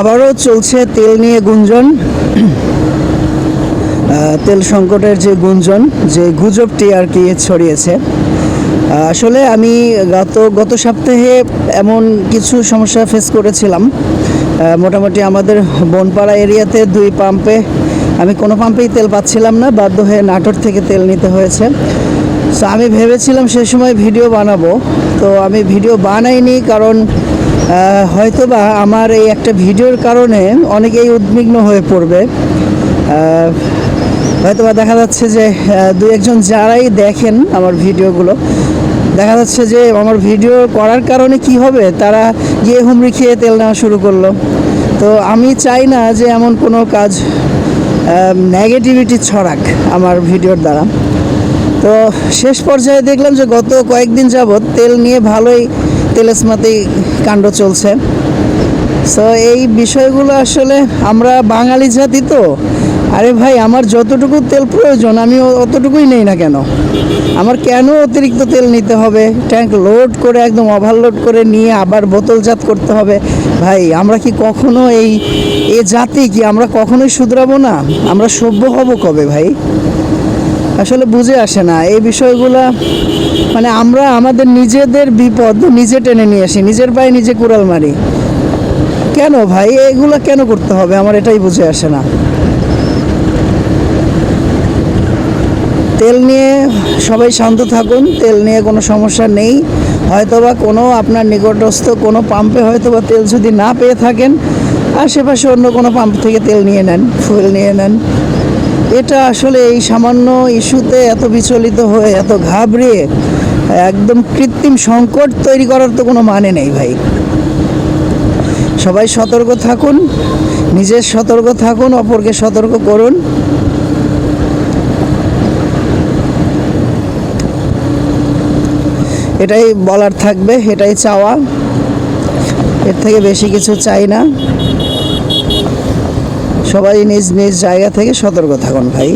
আবারও চলছে তেল নিয়ে গুঞ্জন। তেল সংকটের যে গুঞ্জন, যে গুজবটি আর কি ছড়িয়েছে। আসলে আমি গত সপ্তাহে এমন কিছু সমস্যা ফেস করেছিলাম। মোটামুটি আমাদের বনপাড়া এরিয়াতে 2 পাম্পে আমি কোনো পাম্পেই তেল পাচ্ছিলাম না, বাধ্য হয়ে নাটোর থেকে তেল নিতে হয়েছে। সো আমি ভেবেছিলাম সে সময় ভিডিও বানাবো, তো আমি ভিডিও বানাইনি, কারণ হয়তোবা আমার এই একটা ভিডিওর কারণে অনেকেই উদ্বিগ্ন হয়ে পড়বে। হয়তোবা দেখা যাচ্ছে যে 2-1জন যারাই দেখেন আমার ভিডিওগুলো, দেখা যাচ্ছে যে আমার ভিডিও করার কারণে কি হবে, তারা গিয়ে হুমড়ি খেয়ে তেল নেওয়া শুরু করলো। তো আমি চাই না যে এমন কোনো কাজ নেগেটিভিটি ছড়াক আমার ভিডিওর দ্বারা। তো শেষ পর্যায়ে দেখলাম যে গত কয়েকদিন যাবৎ তেল নিয়ে ভালোই তেলেসমাতি কাণ্ড চলছে। সো এই বিষয়গুলো আসলে আমরা বাঙালি জাতি তো, আরে ভাই আমার যতটুকু তেল প্রয়োজন আমি অতটুকুই নেই না কেন, আমার কেন অতিরিক্ত তেল নিতে হবে, ট্যাঙ্ক লোড করে একদম ওভারলোড করে নিয়ে আবার বোতলজাত করতে হবে? ভাই আমরা কি কখনো এই জাতি কি আমরা কখনোই শুধরাবো না? আমরা সভ্য হব কবে ভাই? আসলে বুঝে আসে না এই বিষয়গুলা। মানে আমরা আমাদের নিজেদের বিপদ নিজে টেনে নিয়ে আসি, নিজের পায়ে নিজে কুড়াল মারি। কেন ভাই এগুলো কেন করতে হবে, আমার এটাই বুঝে আসে না। তেল নিয়ে সবাই শান্ত থাকুন, তেল নিয়ে কোনো সমস্যা নেই। হয়তোবা কোনো আপনার নিকটস্থ কোনো পাম্পে হয়তোবা তেল যদি না পেয়ে থাকেন, আশেপাশে অন্য কোনো পাম্প থেকে তেল নিয়ে নেন, ফুয়েল নিয়ে নেন। এটা আসলে এই সামান্য ইস্যুতে এত বিচলিত হয়ে এত ঘাবড়িয়ে একদম কৃত্রিম সংকট তৈরি করার তো কোনো মানে নেই ভাই। সবাই সতর্ক থাকুন, নিজে সতর্ক থাকুন, অপরকে সতর্ক করুন। এটাই বলার থাকবে, এটাই চাওয়া, এর থেকে বেশি কিছু চাই না। সবাই নিজ নিজ জায়গা থেকে সতর্ক থাকুন ভাই।